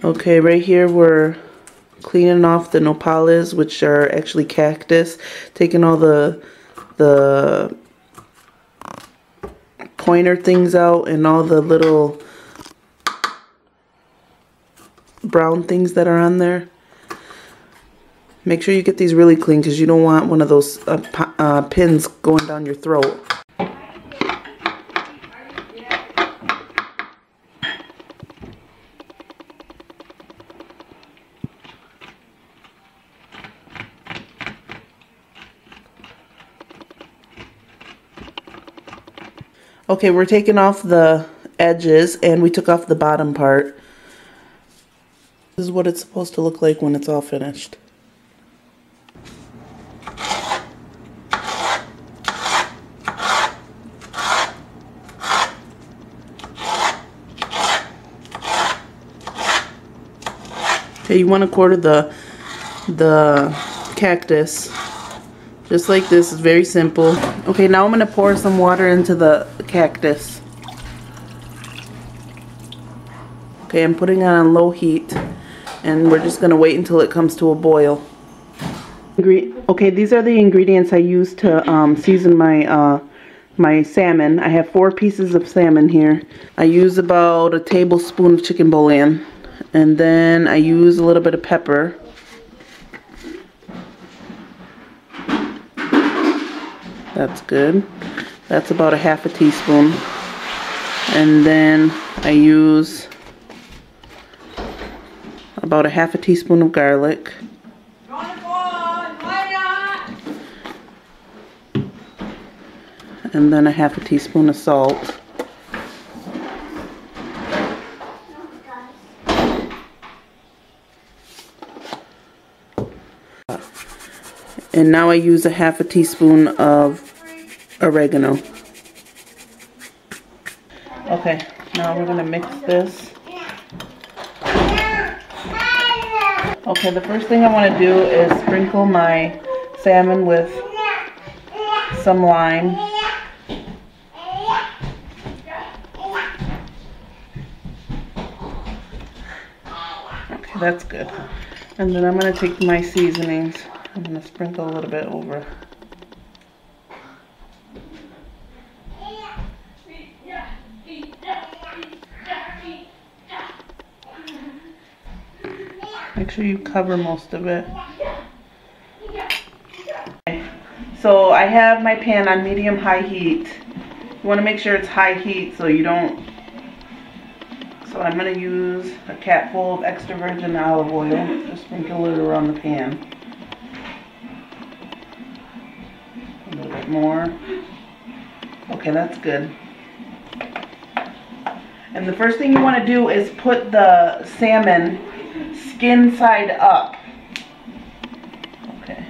Okay, right here we're cleaning off the nopales, which are actually cactus, taking all the pointer things out and all the little brown things that are on there. Make sure you get these really clean because you don't want one of those pins going down your throat. Okay, we're taking off the edges and we took off the bottom part. This is what it's supposed to look like when it's all finished. Okay, you want to quarter the cactus just like this. It's very simple. Okay, now I'm going to pour some water into the cactus. Okay, I'm putting it on low heat and we're just going to wait until it comes to a boil. Okay, these are the ingredients I use to season my my salmon. I have 4 pieces of salmon here. I use about a tablespoon of chicken bouillon, and then I use a little bit of pepper. That's good. That's about a half a teaspoon. And then I use about a half a teaspoon of garlic. And then a half a teaspoon of salt. And now I use a half a teaspoon of oregano. Okay, now we're gonna mix this. Okay, the first thing I want to do is sprinkle my salmon with some lime. Okay, that's good. And then I'm going to take my seasonings. I'm going to sprinkle a little bit over. Make sure you cover most of it. Okay. So I have my pan on medium-high heat. You want to make sure it's high heat so you don't... So I'm going to use a capful of extra virgin olive oil. Just sprinkle it around the pan. A little bit more. Okay, that's good. And the first thing you want to do is put the salmon skin side up. Okay.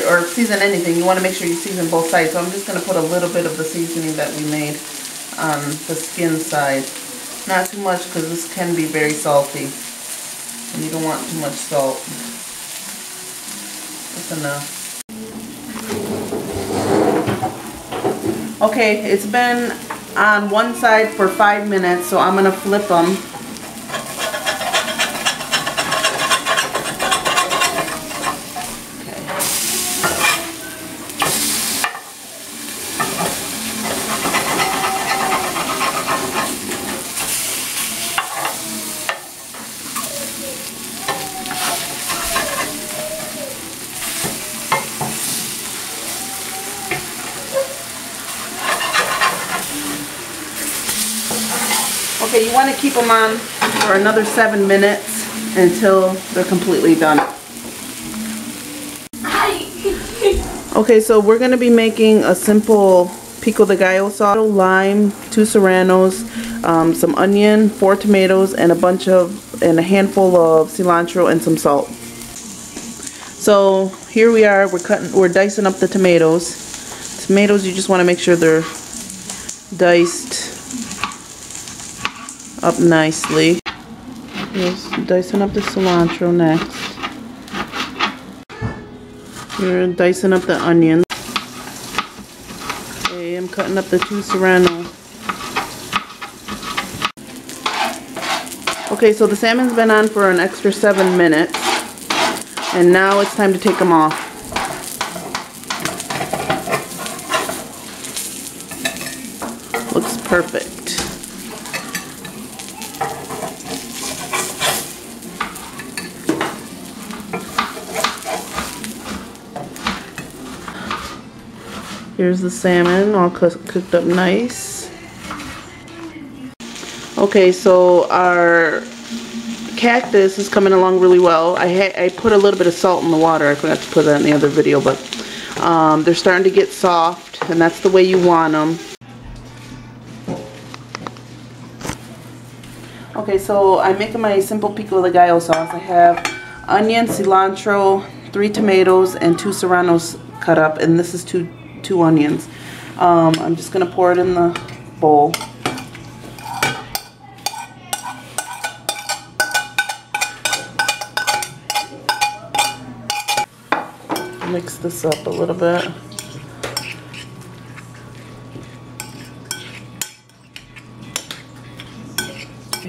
Or season anything, you want to make sure you season both sides. So I'm just going to put a little bit of the seasoning that we made on the skin side. Not too much because this can be very salty. And you don't want too much salt. Just enough. Okay, it's been on one side for 5 minutes, so I'm going to flip them. Okay, you want to keep them on for another 7 minutes until they're completely done. Okay, so we're going to be making a simple pico de gallo sauce. Lime, 2 serranos, some onion, 4 tomatoes, and a handful of cilantro and some salt. So here we are. We're dicing up the tomatoes. Tomatoes, you just want to make sure they're diced up nicely. Just dicing up the cilantro next. You're dicing up the onions. Okay, I'm cutting up the 2 serrano. Okay, so the salmon's been on for an extra 7 minutes. And now it's time to take them off. Looks perfect. Here's the salmon, all cooked up nice. Okay, so our cactus is coming along really well. I put a little bit of salt in the water. I forgot to put that in the other video, but they're starting to get soft, and that's the way you want them. Okay, so I'm making my simple pico de gallo sauce. I have onion, cilantro, 3 tomatoes, and 2 serranos cut up, and this is two onions. I'm just gonna pour it in the bowl. Mix this up a little bit.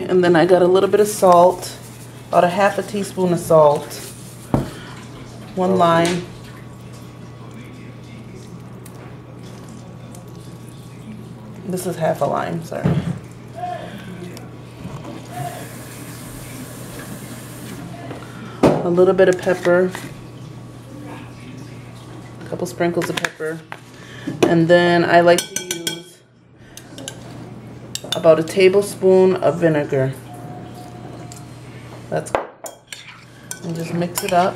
And then I got a little bit of salt, about a ½ teaspoon of salt, 1 lime. This is half a lime, sorry. A little bit of pepper. A couple sprinkles of pepper. And then I like to use about a tablespoon of vinegar. That's good. And just mix it up.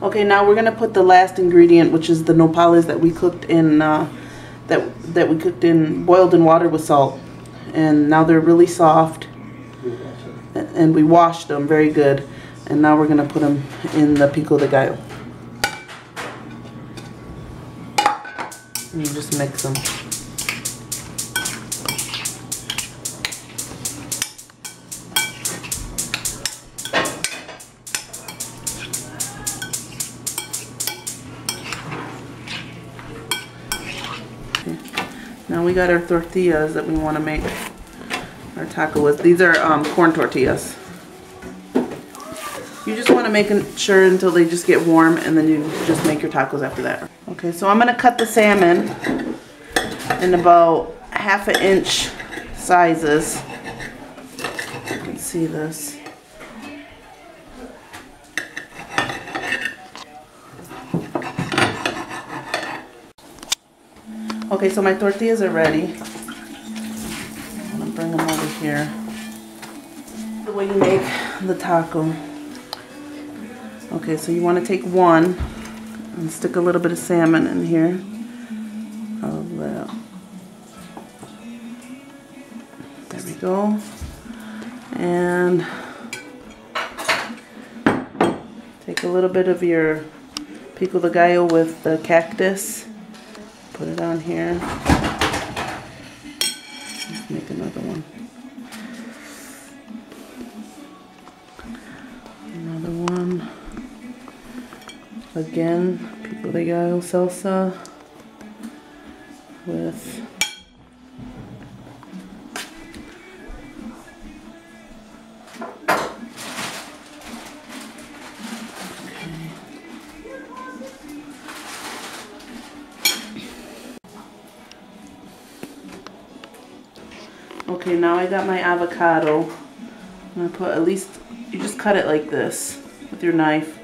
Okay, now we're gonna put the last ingredient, which is the nopales that we cooked in boiled in water with salt. And now they're really soft, and we washed them very good. And now we're gonna put them in the pico de gallo. And you just mix them. Now we got our tortillas that we want to make our taco with. These are corn tortillas. You just want to make sure until they just get warm, and then you just make your tacos after that. Okay, so I'm going to cut the salmon in about ½ inch sizes. You can see this. Okay, so my tortillas are ready. I'm gonna bring them over here. The way you make the taco. Okay, so you want to take one and stick a little bit of salmon in here. There we go. And take a little bit of your pico de gallo with the cactus. Put it on here. Let's make another one. Another one. Again, pico de gallo salsa with Okay, now I got my avocado. I'm going to put at least, you just cut it like this with your knife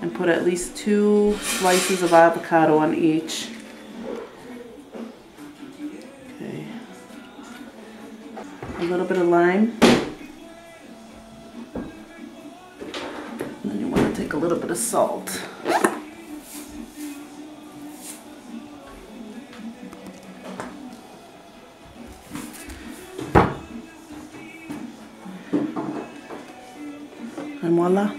and put at least 2 slices of avocado on each. Okay. A little bit of lime. And then you want to take a little bit of salt. And voila.